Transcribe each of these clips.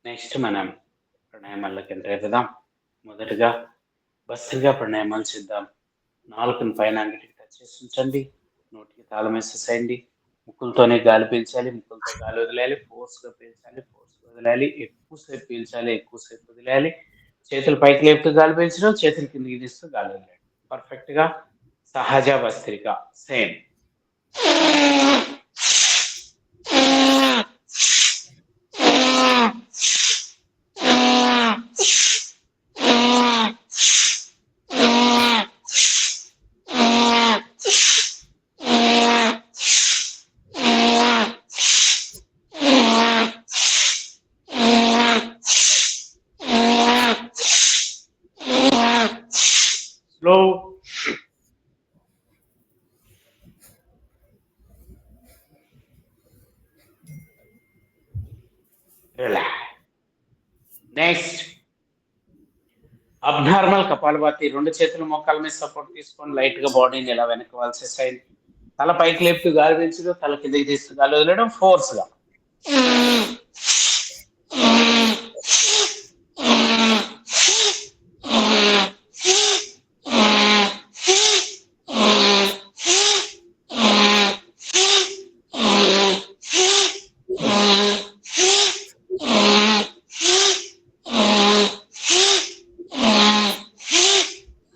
Next మనం ప్రాణాయామాల్లోకి enter అవుదాం. మొదటగా భస్త్రికా ప్రాణాయామాలు చేద్దాం. నాలుకను పైన అంగిటికి టచ్ చేసి ఉంచండి. నోటికి తాళం వేసేసేయండి. ముక్కులతోనే గాలి పీల్చాలి, ముక్కులతో గాలి వదిలేయాలి. ఫోర్స్గా పీల్చాలి, ఫోర్స్గా వదిలేయాలి. ఎక్కువసేపు పీల్చాలి, ఎక్కువసేపు వదిలేయాలి. చేతులు పైకి లేపుతూ గాలి పీల్చడం, చేతులు కిందికి తీస్తూ గాలి వదిలేయడం. పర్ఫెక్ట్గా సహజ bhastrika same. Slow. Next abnormal kapalbhati. రెండు చేతులు మోకాల మీద సపోర్ట్ తీసుకొని లైట్ గా బాడీని ఇలా వెనక్కి వాల్చేసేయండి. తల పైకి లేపుతూ గాలి పీల్చడం, తల కిందకి తీస్తూ గాలి వదిలేయడం ఫోర్స్ గా.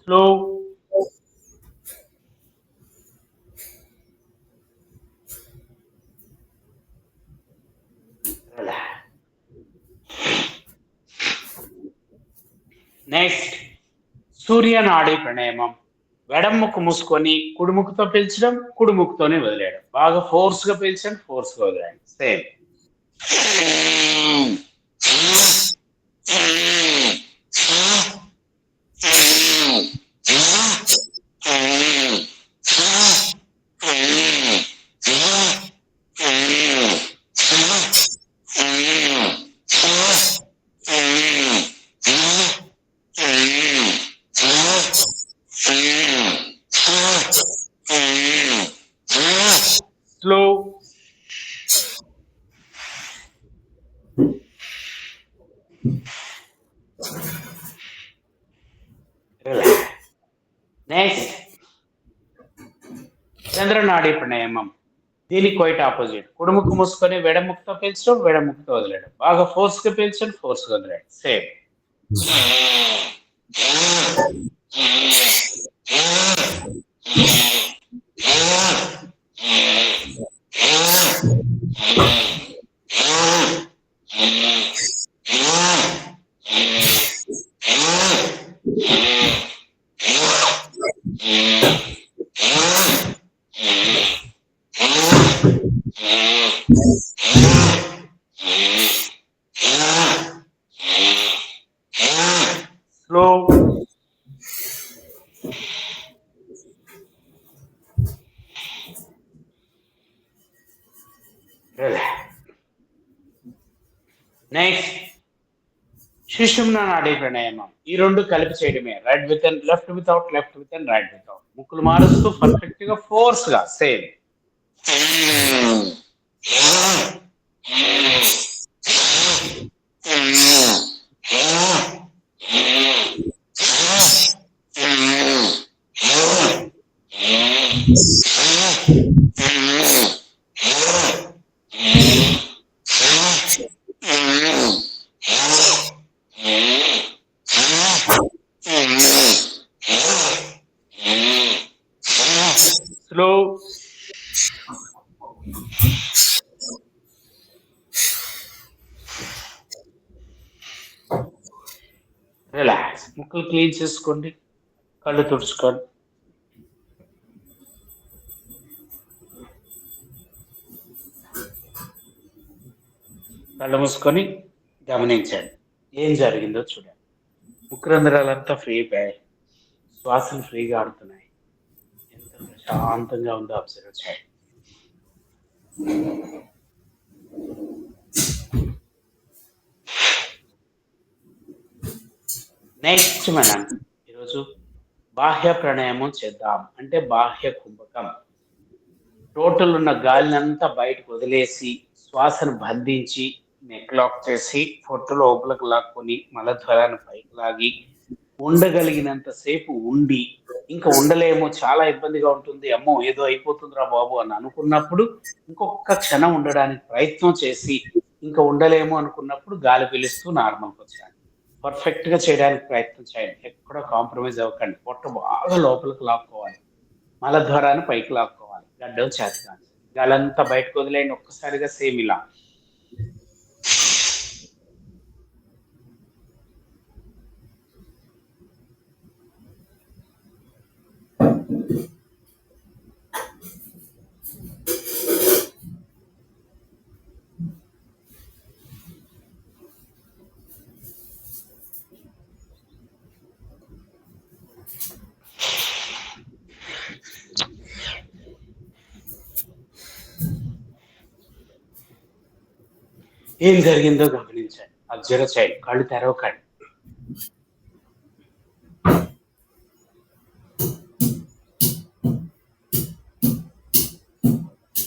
స్లో. నెక్స్ట్ సూర్యనాడి ప్రాణాయామం. ఎడముక్కు మూసుకొని కుడిముక్కుతో పీల్చడం, కుడిముక్కుతోనే వదిలేయడం. బాగా ఫోర్స్ గా పీల్చండి, ఫోర్స్ గా వదిలేయండి. సేమ్. స్లో. నెక్స్ట్ చంద్రనాడి ప్రాణాయామం. దీనికి క్వైట్ ఆపోజిట్. కుడిముక్కు మూసుకొని వెడముక్కుతో పీల్చడం, వెడముక్కుతో వదిలేయడం. బాగా ఫోర్స్ గా పీల్చండి, ఫోర్స్ గా వదిలేయండి. సేమ్. స్లో. నెక్స్ట్ సుషుమ్నా నాడి ప్రాణాయామం. ఈ రెండు కలిపి చేయడమే. Right with and left without, left with and right without. ముక్కులు మారుస్తూ పర్ఫెక్ట్ గా ఫోర్స్ గా సేమ్. స్లో. రిలాక్స్. ముక్కులు క్లీన్ చేసుకోండి, కళ్ళు తుడుచుకోండి. కళ్ళు మూసుకొని గమనించండి ఏం జరిగిందో చూడండి. ముక్కు రంధ్రాలంతా ఫ్రీ అయిపోయాయి, శ్వాసలు ఫ్రీగా ఆడుతున్నాయి. ఎంత ప్రశాంతంగా ఉందో అబ్జర్వ్ చేయండి. నెక్స్ట్ మనం ఈరోజు బాహ్య ప్రాణాయామం చేద్దాం. అంటే బాహ్య కుంభకం. టోటల్ ఉన్న గాలిని అంతా బయటకు వదిలేసి శ్వాసను బంధించి నెక్ లాక్ చేసి పొట్టు లోపలికి లాక్కొని మలద్వారాన్ని పైకి లాగి ఉండగలిగినంత సేపు ఉండి ఇంకా ఉండలేమో, చాలా ఇబ్బందిగా ఉంటుంది, అమ్మో ఏదో అయిపోతుందిరా బాబు అని అనుకున్నప్పుడు ఇంకొక క్షణం ఉండడానికి ప్రయత్నం చేసి ఇంకా ఉండలేము అనుకున్నప్పుడు గాలి పీలుస్తూ నార్మల్కి వచ్చాను. పర్ఫెక్ట్ గా చేయడానికి ప్రయత్నం చేయండి, ఎక్కడ కాంప్రమైజ్ అవ్వకండి. పొట్ట బాగా లోపలికి లాక్కోవాలి, మలద్వారాన్ని పైకి లాక్కోవాలి, గడ్డం చేతి కాదు, గాలంతా బయటకు వదిలేయండి. ఒక్కసారిగా సేమ్ ఇలా ఏం జరిగిందో గమనించండి, అబ్జర్వ్ చేయండి, కళ్ళు తెరవకండి.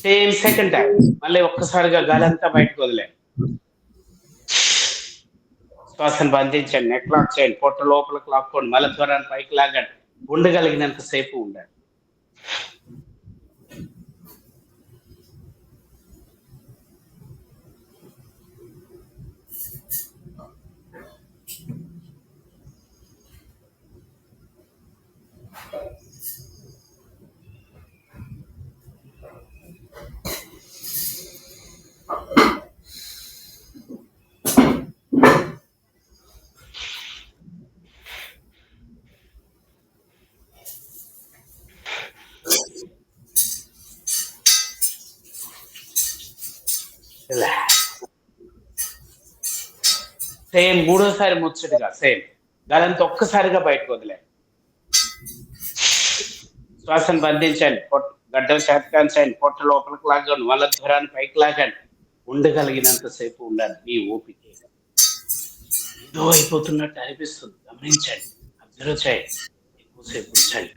సేమ్ సెకండ్ టైం మళ్ళీ ఒక్కసారిగా గాలంతా బయటకు వదిలేండి. శ్వాసను బంధించండి, నెక్ లాక్ చేయండి, పొట్ట లోపలికి లాక్కోండి, మలద్వారాన్ని పైకి లాగండి, ఉండగలిగినంత సేపు ఉండండి. సేమ్ మూడోసారి ముచ్చటగా సేమ్ గాలంతా ఒక్కసారిగా బయటకు వదిలేండి. శ్వాసను బంధించండి, గడ్డం చేతకాంచండి, పొట్ట లోపలికి లాగండి, మలద్వారాన్ని పైకి లాగండి, ఉండగలిగినంత సేపు ఉండండి. మీ ఓపిక ఏదో అయిపోతున్నట్టు అనిపిస్తుంది, గమనించండి, అబ్జర్వ్ చేయండి, ఎక్కువసేపు ఉంచండి.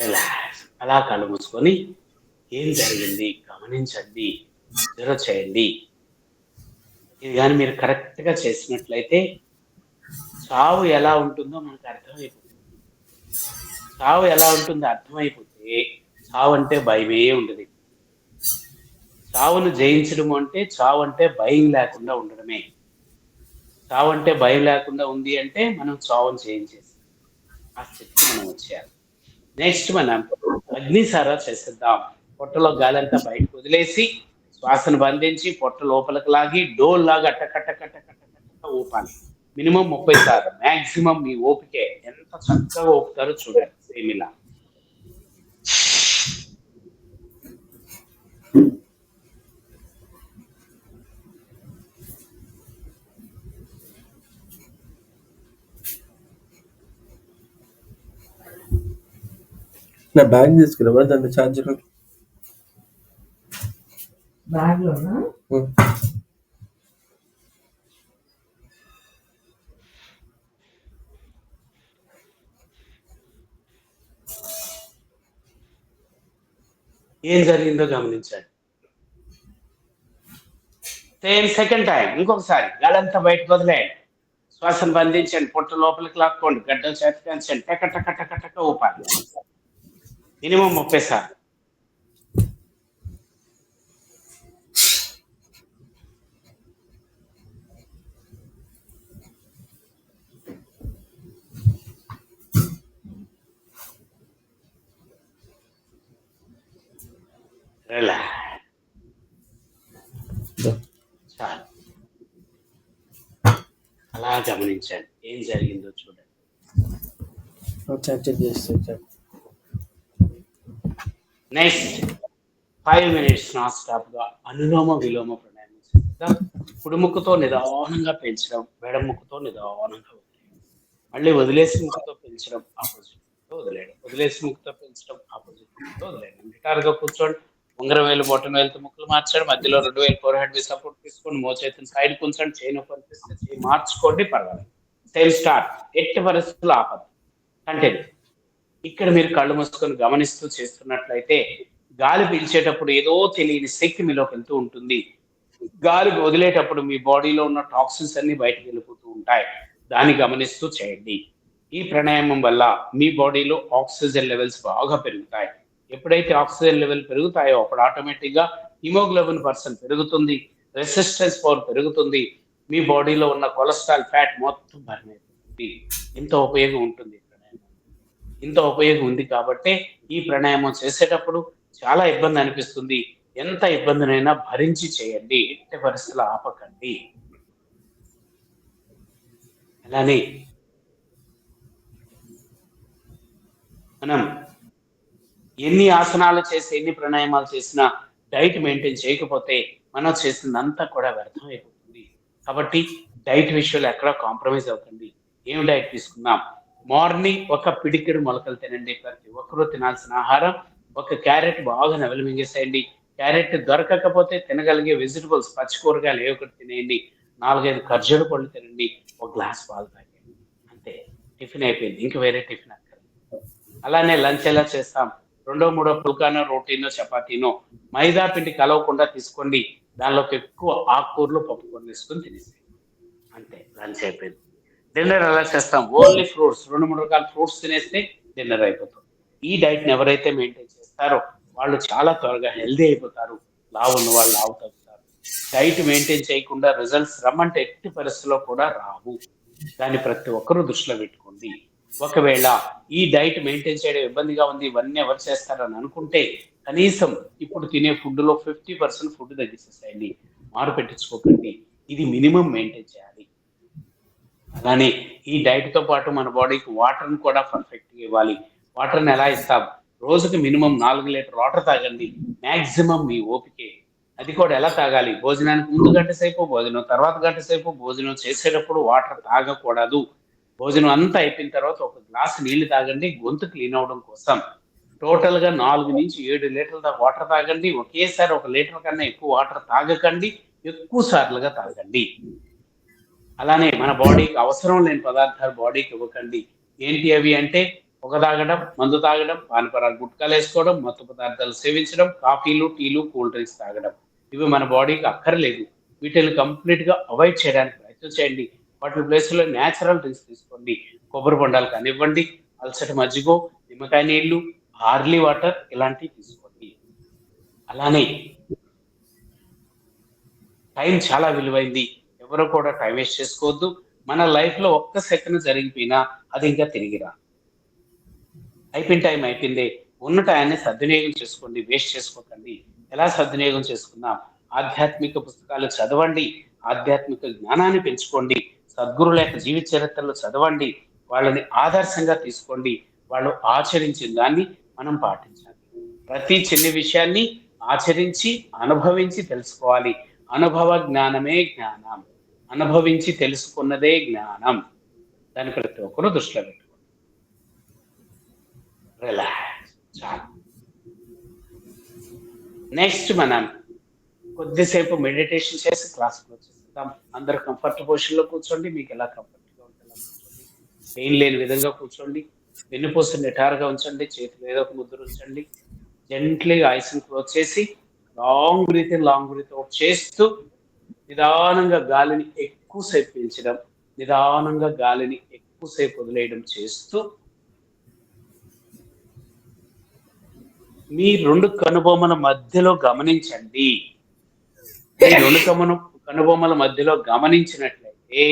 రిలాక్స్. అలా కళ్ళు మూసుకొని ఏం జరిగింది గమనించండి, అబ్జర్వ్ చేయండి. ఇది కానీ మీరు కరెక్ట్ గా చేసినట్లయితే చావు ఎలా ఉంటుందో మనకు అర్థమైపోతుంది. చావు ఎలా ఉంటుందో అర్థమైపోతే చావు అంటే భయమే ఉండదు. చావును జయించడం అంటే చావు అంటే భయం లేకుండా ఉండడమే. చావు అంటే భయం లేకుండా ఉంది అంటే మనం చావును జయించేసి ఆ స్థితికి మనం వచ్చేయాలి. నెక్స్ట్ మనం అగ్నిసారా చేసేద్దాం. పొట్టలో గాలంతా బయటకు వదిలేసి శ్వాసను బంధించి పొట్ట లోపలికి లాగి డోల్ లాగా అట్ట ఊపాలి. మినిమం 30 సార్లు, మాక్సిమం మీ ఓపికే ఎంత చక్కగా ఊపుతారో చూడండి. సేమ్ ఇలా నా బ్యాగ్ తీసుకురావా, దాంట్లో ఛార్జర్ బ్యాగ్ లోనా? ఏం జరిగిందో గమనించండి. సేమ్ సెకండ్ టైం ఇంకొకసారి గాలంతా బయటకు వదిలేయండి. శ్వాసను బంధించండి, పొట్ట లోపలికి లాక్కోండి, గడ్డం చేతకాంచండి, టక ఊపాలి. మినిమం 30 సార్లు. చాలు, అలా గమనించండి, ఏం జరిగిందో చూడండి. నెక్స్ట్ 5 minutes నాన్ స్టాప్ గా అనులోమ విలోమ ప్రాణాయామం చేద్దాం. కుడి ముక్కుతో నిదానంగా పెంచడం, ఎడమ ముక్కుతో నిదానంగా వదిలేయడం, మళ్ళీ వదిలేసి ముక్కుతో పెంచడం, ఆపోజిట్ వదిలేయడం, వదిలేసి ముక్కుతో పెంచడం, ఆపోజిట్ వదిలేయడం. గిటారుగా కూర్చోండి, ఉంగరం వేలు బొట్టన వేలుతో ముక్కలు మార్చండి, మధ్యలో 2 వేలు ఫోర్ హెడ్ మీద సపోర్ట్ తీసుకోండి, మోచేతిని సైడ్ కుంచండి, చేయి నొప్పి అనిపిస్తే చేయి మార్చుకోండి, పర్వాలేదు. Same start. ఎట్టి పరిస్థితులు ఆపదు. కంటిన్యూ. ఇక్కడ మీరు కళ్ళు మూసుకొని గమనిస్తూ చేస్తున్నట్లయితే గాలి పీల్చేటప్పుడు ఏదో తెలియని శక్తి మీలోకి వెళ్తూ ఉంటుంది. గాలి వదిలేటప్పుడు మీ బాడీలో ఉన్న టాక్సిన్స్ అన్ని బయటకు వెళ్ళిపోతూ ఉంటాయి. దాన్ని గమనిస్తూ చేయండి. ఈ ప్రాణాయామం వల్ల మీ బాడీలో ఆక్సిజన్ లెవెల్స్ బాగా పెరుగుతాయి. ఎప్పుడైతే ఆక్సిజన్ లెవెల్ పెరుగుతాయో అప్పుడు ఆటోమేటిక్ గా హిమోగ్లోబిన్ పర్సెంట్ పెరుగుతుంది, రెసిస్టెన్స్ పవర్ పెరుగుతుంది, మీ బాడీలో ఉన్న కొలెస్ట్రాల్ ఫ్యాట్ మొత్తం బర్న్ అయిపోతుంది. ఇంత ఉపయోగం ఉంటుంది ఈ ప్రాణాయామం. ఇంత ఉపయోగం ఉంది కాబట్టి ఈ ప్రాణాయామం చేసేటప్పుడు చాలా ఇబ్బంది అనిపిస్తుంది. ఎంత ఇబ్బందినైనా భరించి చేయండి, ఎట్టి పరిస్థితులు ఆపకండి. అలానే మనం ఎన్ని ఆసనాలు చేసి ఎన్ని ప్రాణాయామాలు చేసినా డైట్ మెయింటైన్ చేయకపోతే మనం చేసిందంతా కూడా వ్యర్థం అయిపోతుంది. కాబట్టి డైట్ విషయంలో ఎక్కడా కాంప్రమైజ్ అవ్వకండి. ఏం డైట్ తీసుకుందాం? మార్నింగ్ ఒక పిడికెడు మొలకలు తినండి. ప్రతి ఒక్కరూ తినాల్సిన ఆహారం. ఒక క్యారెట్ బాగా నవలి మింగేసేయండి. క్యారెట్ దొరకకపోతే తినగలిగే వెజిటబుల్స్ పచ్చి కూరగాయలు ఏ ఒకటి తినేయండి. 4-5 ఖర్జూర పళ్ళు తినండి. ఒక గ్లాస్ పాలు తాగండి. అంతే, టిఫిన్ అయిపోయింది. ఇంక వేరే టిఫిన్ అక్కర్లేదు. అలానే లంచ్ ఎలా చేస్తాం? 2-3 పుల్కానో, రోటీనో, చపాతీనో మైదా పిండి కలవకుండా తీసుకోండి. దానిలోకి ఎక్కువ ఆకుకూరలు, పప్పుకూరలు వేసుకొని తినేసేయండి. అంతే, లంచ్ అయిపోయింది. డిన్నర్ ఎలా చేస్తాం? ఓన్లీ ఫ్రూట్స్, 2-3 రకాల ఫ్రూట్స్ తినేస్తే డిన్నర్ అయిపోతుంది. ఈ డైట్ ని ఎవరైతే మెయింటైన్ చేస్తారో వాళ్ళు చాలా త్వరగా హెల్దీ అయిపోతారు. లావు ఉన్న వాళ్ళు లావు తగ్గుతారు. డైట్ మెయింటైన్ చేయకుండా రిజల్ట్స్ రమ్మంటే ఎట్టి పరిస్థితుల్లో కూడా రావు. దాన్ని ప్రతి ఒక్కరూ దృష్టిలో పెట్టుకోండి. ఒకవేళ ఈ డైట్ మెయింటైన్ చేయడం ఇబ్బందిగా ఉంది, ఇవన్నీ ఎవరు చేస్తారని అనుకుంటే కనీసం ఇప్పుడు తినే ఫుడ్ లో 50% ఫుడ్ తగ్గించేసేయండి. మారు పెట్టించుకోకండి. ఇది మినిమం మెయింటైన్ చేయాలి. అలానే ఈ డైట్ తో పాటు మన బాడీకి వాటర్ కూడా పర్ఫెక్ట్ గా ఇవ్వాలి. వాటర్ని ఎలా ఇస్తాం? రోజుకి మినిమం 4 లీటర్ వాటర్ తాగండి. మాక్సిమం మీ ఓపికే. అది కూడా ఎలా తాగాలి? భోజనానికి ముందు గంట సేపు, భోజనం తర్వాత గంట సేపు, భోజనం చేసేటప్పుడు వాటర్ తాగకూడదు. భోజనం అంతా అయిపోయిన తర్వాత ఒక గ్లాస్ నీళ్లు తాగండి, గొంతు క్లీన్ అవడం కోసం. టోటల్ గా 4-7 లీటర్ల దాకా వాటర్ తాగండి. ఒకేసారి 1 లీటర్ కన్నా ఎక్కువ వాటర్ తాగకండి. ఎక్కువ సార్లుగా తాగండి. అలానే మన బాడీకి అవసరం లేని పదార్థాలు బాడీకి ఇవ్వకండి. ఏంటి అవి అంటే పొగ తాగడం, మందు తాగడం, పానపరాలు, గుట్కాలు వేసుకోవడం, మత్తు పదార్థాలు సేవించడం, కాఫీలు, టీలు, కూల్ డ్రింక్స్ తాగడం. ఇవి మన బాడీకి అక్కర్లేదు. వీటిని కంప్లీట్ గా అవాయిడ్ చేయడానికి ప్రయత్నం చేయండి. వాటి ప్లేస్ లో న్యాచురల్ డ్రింక్స్ తీసుకోండి. కొబ్బరి బొండాలు కానివ్వండి, అలసటి మజ్జిగో, నిమ్మకాయ నీళ్లు, బార్లీ వాటర్ ఇలాంటివి తీసుకోండి. అలానే టైం చాలా విలువైంది. ఎవరు కూడా టైం వేస్ట్ చేసుకోవద్దు. మన లైఫ్ లో ఒక్క సెకండ్ జరిగిపోయినా అది ఇంకా తిరిగిరా. అయిపోయిన టైం అయిపోయింది. ఉన్న టైంని సద్వినియోగం చేసుకోండి, వేస్ట్ చేసుకోకండి. ఎలా సద్వినియోగం చేసుకుందాం? ఆధ్యాత్మిక పుస్తకాలు చదవండి, ఆధ్యాత్మిక జ్ఞానాన్ని పెంచుకోండి, సద్గురుల యొక్క జీవిత చరిత్రలు చదవండి, వాళ్ళని ఆదర్శంగా తీసుకోండి. వాళ్ళు ఆచరించిన దాన్ని మనం పాటించాలి. ప్రతి చిన్న విషయాన్ని ఆచరించి, అనుభవించి తెలుసుకోవాలి. అనుభవ జ్ఞానమే జ్ఞానం. అనుభవించి తెలుసుకున్నదే జ్ఞానం. దాన్ని ప్రతి ఒక్కరూ దృష్టిలో పెట్టుకోండి. రిలాక్స్. చాలు. నెక్స్ట్ మనం కొద్దిసేపు మెడిటేషన్ చేసి క్లాస్కి వచ్చేస్తాం. అందరు కంఫర్ట్ పొజిషన్ లో కూర్చోండి. మీకు ఎలా కంఫర్ట్ గా ఉంటే అలా కూర్చోండి. పెయిన్ లేని విధంగా కూర్చోండి. వెన్నుపూస నిటారుగా ఉంచండి. చేతులు ఏదో ఒక ముద్ర ఉంచండి. జెంట్లీగా ఐస్ని క్లోజ్ చేసి లాంగ్ బ్రీత్ అవుట్ చేస్తూ నిదానంగా గాలిని ఎక్కువసేపు పీల్చడం, నిదానంగా గాలిని ఎక్కువసేపు వదిలేయడం చేస్తూ మీ 2 కనుబొమ్మల మధ్యలో గమనించండి. మీ 2 కనుబొమ్మల మధ్యలో గమనించినట్లయితే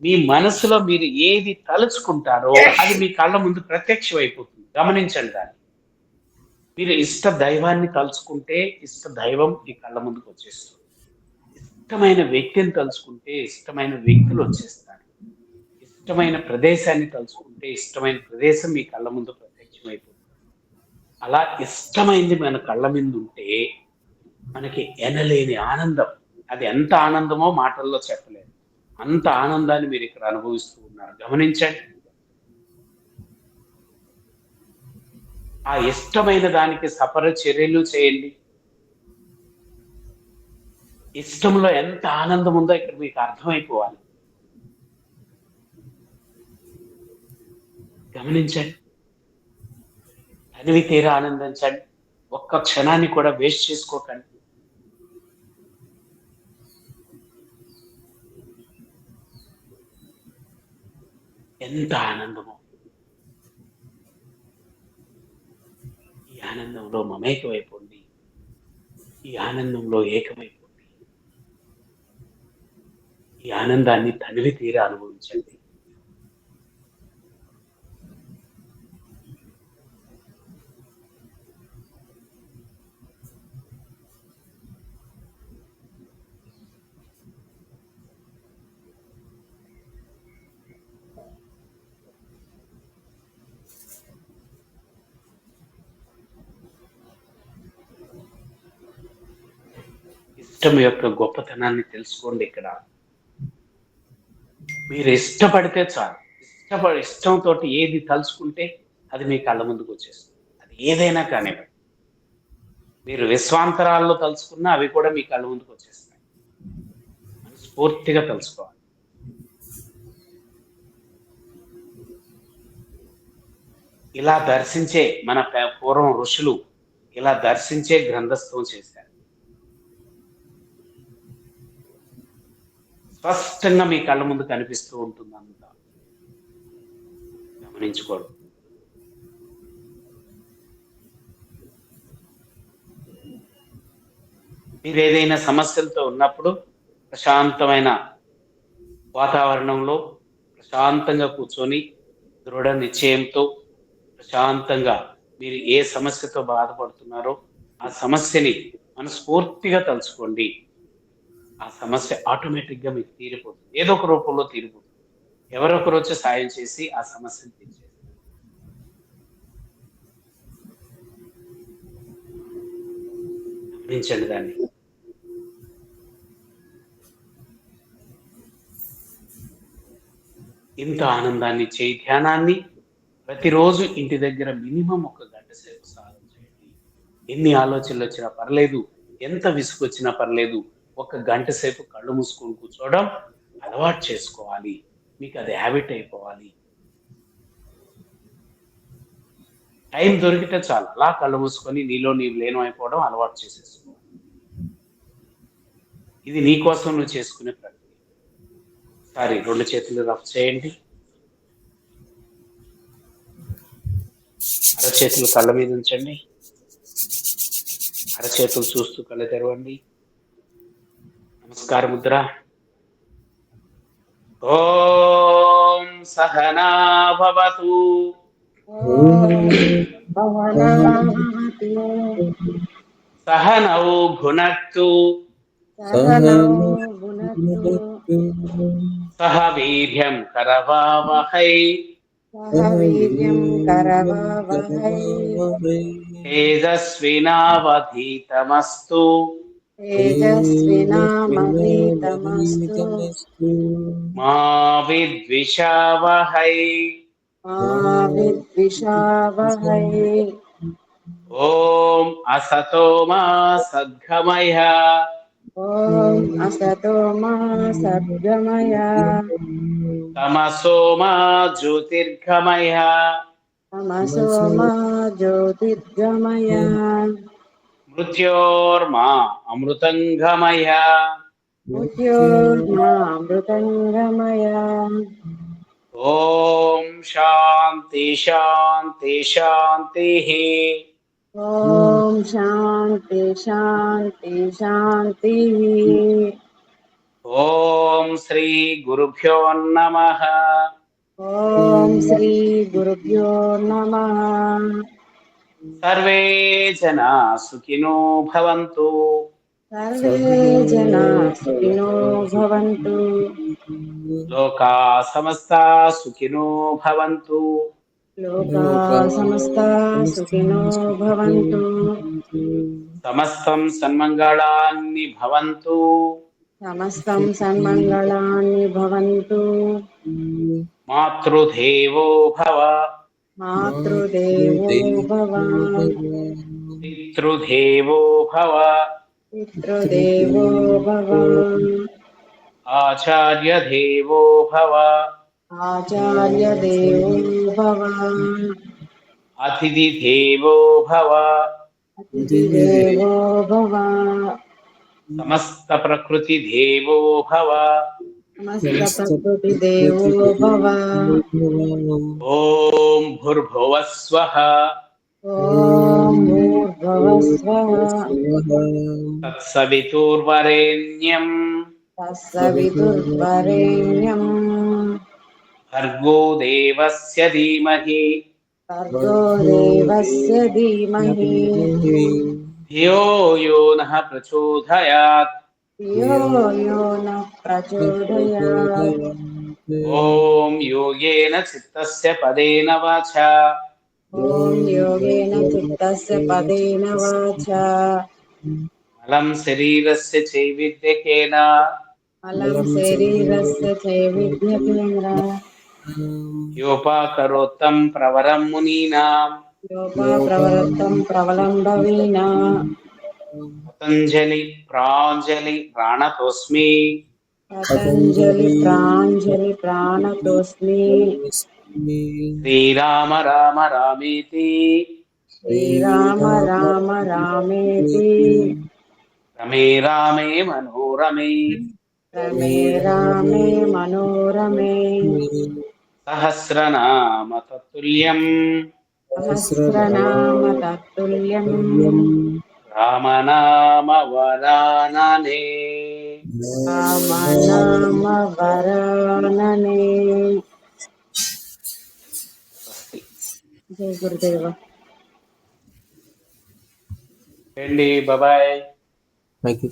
మీ మనసులో మీరు ఏది తలుచుకుంటారో అది మీ కళ్ళ ముందు ప్రత్యక్షం అయిపోతుంది. గమనించండి దాన్ని. మీరు ఇష్ట దైవాన్ని తలుచుకుంటే ఇష్ట దైవం మీ కళ్ళ ముందుకు వచ్చేస్తుంది. ఇష్టమైన వ్యక్తిని తలుచుకుంటే ఇష్టమైన వ్యక్తులు వచ్చేస్తారు. ఇష్టమైన ప్రదేశాన్ని తలుచుకుంటే ఇష్టమైన ప్రదేశం మీ కళ్ళ ముందు ప్రత్యక్షమైపోతుంది. అలా ఇష్టమైంది మన కళ్ళ మీద ఉంటే మనకి ఎనలేని ఆనందం. అది ఎంత ఆనందమో మాటల్లో చెప్పలేదు. అంత ఆనందాన్ని మీరు ఇక్కడ అనుభవిస్తూ ఉన్నారు. గమనించండి. ఆ ఇష్టమైన దానికి సపర చర్యలు చేయండి. ఇష్టంలో ఎంత ఆనందం ఉందో ఇక్కడ మీకు అర్థమైపోవాలి. గమనించండి, తనివి తీరా ఆనందించండి, ఒక్క క్షణాన్ని కూడా వేస్ట్ చేసుకోకండి. ఎంత ఆనందమో! ఈ ఆనందంలో మమేకమైపోండి, ఈ ఆనందంలో ఏకమైపోండి, ఈ ఆనందాన్ని తనివి తీరా అనుభవించండి. ఇష్టం యొక్క గొప్పతనాన్ని తెలుసుకోండి. ఇక్కడ మీరు ఇష్టపడితే చాలు, ఇష్టంతో ఏది తలుచుకుంటే అది మీ కళ్ళ ముందుకు వచ్చేస్తుంది. అది ఏదైనా కానివ్వండి, మీరు విశ్వాంతరాల్లో తలుచుకున్నా అవి కూడా మీ కళ్ళ ముందుకు వచ్చేస్తాయి. మనస్ఫూర్తిగా తలుచుకోవాలి. ఇలా దర్శించే మన పూర్వం ఋషులు ఇలా దర్శించే గ్రంథస్థం చేశారు. స్పష్టంగా మీ కళ్ళ ముందు కనిపిస్తూ ఉంటుంది అంతా. గమనించుకోండి. మీరు ఏదైనా సమస్యలతో ఉన్నప్పుడు ప్రశాంతమైన వాతావరణంలో ప్రశాంతంగా కూర్చొని దృఢ నిశ్చయంతో ప్రశాంతంగా మీరు ఏ సమస్యతో బాధపడుతున్నారో ఆ సమస్యని మనస్ఫూర్తిగా తలుచుకోండి. ఆ సమస్య ఆటోమేటిక్గా మీకు తీరిపోతుంది, ఏదో ఒక రూపంలో తీరిపోతుంది. ఎవరొకరు వచ్చి సాయం చేసి ఆ సమస్యను తీర్చేస్తారు. గమనించండి దాన్ని. ఇంత ఆనందాన్ని ఇచ్చే ధ్యానాన్ని ప్రతిరోజు ఇంటి దగ్గర మినిమం 1 గంట సేపు సాధన చేయండి. ఎన్ని ఆలోచనలు వచ్చినా పర్లేదు, ఎంత విసుగు వచ్చినా పర్లేదు, 1 గంట సేపు కళ్ళు మూసుకొని కూర్చోవడం అలవాటు చేసుకోవాలి. మీకు అది హ్యాబిట్ అయిపోవాలి. టైం దొరికితే చాలు అలా కళ్ళు మూసుకొని నీలో నీవు లీనమైపోవడం అలవాటు చేసేసుకోవాలి. ఇది నీ కోసం నువ్వు చేసుకునే ప్రక్రియ. సారీ, 2 చేతులు రఫ్ చేయండి. అరచేతులు కళ్ళ మీద ఉంచండి. అరచేతులు చూస్తూ కళ్ళు తెరవండి. నమస్కార ముద్ర. ఓం సహనా భవతు. సహనౌ భునక్తు. సహ వీర్యం కరవావహై. తేజస్వినావధీతమస్తు. మా విద్విషావహై. ఓం అసతో మా సద్గమయ. తమసో మా జ్యోతిర్గమయ. మృత్యోర్మా అమృతంగమయ. ఓం శాంతి శాంతి శాంతి. ఓం శాంతి శాంతి శాంతి. ఓం శ్రీ గురుభ్యో నమః. ఓం శ్రీ గురుభ్యో నమః. సర్వే జనా సుఖినో భవంతు. సర్వే జనా సుఖినో భవంతు. లోకా సమస్తా సుఖినో భవంతు. లోకా సమస్తా సుఖినో భవంతు. సమస్తం సన్మంగళాన్ని భవంతు. సమస్తం సన్మంగళాన్ని భవంతు. మాతృదేవో భవ. మాతృదేవో భవ. పితృదేవో భవ. पितृदेवो भव आचार्यदेवो भव आचार्यदेवो भव अतिथिदेवो भव अतिथिदेवो भव समस्तप्रकृतिदेवो भव समस्तप्रकृतिदेवो भव ॐ भूर्भुवः स्वः ॐ भूर्भुवः स्वः तत्सवितुर्वरेण्यं तत्सवितुर्वरेण्यम् भर्गो देवस्य धीमहि भर्गो देवस्य धीमहि धियो यो नः प्रचोदयात् धियो यो नः प्रचोदयात् ॐ योगेन चित्तस्य पदेन वाचा ॐ योगेन चित्तस्य पदेन वाचा मलं शरीरस्य चैविद्यकेन मलं शरीरस्य चैविध्यकेन योपाकरोत्तं प्रवरं मुनीनां योपाप्रवृत्तं प्रवलम्बवीना पतञ्जलि प्राञ्जलि प्राणतोऽस्मि पतञ्जलि प्राञ्जलि प्राणतोऽस्मि श्रीराम राम रामेति श्रीराम राम रामेति रमे रामे मनोरमे रमे रामे मनोरमे सहस्रनाम तत्तुल्यं सहस्रनाम तत्तुल्यम् रामनाम वरानने राम नाम वरानने స్వస్తి. जय गुरुदेव ఏండి బాబాయ్ Thank you.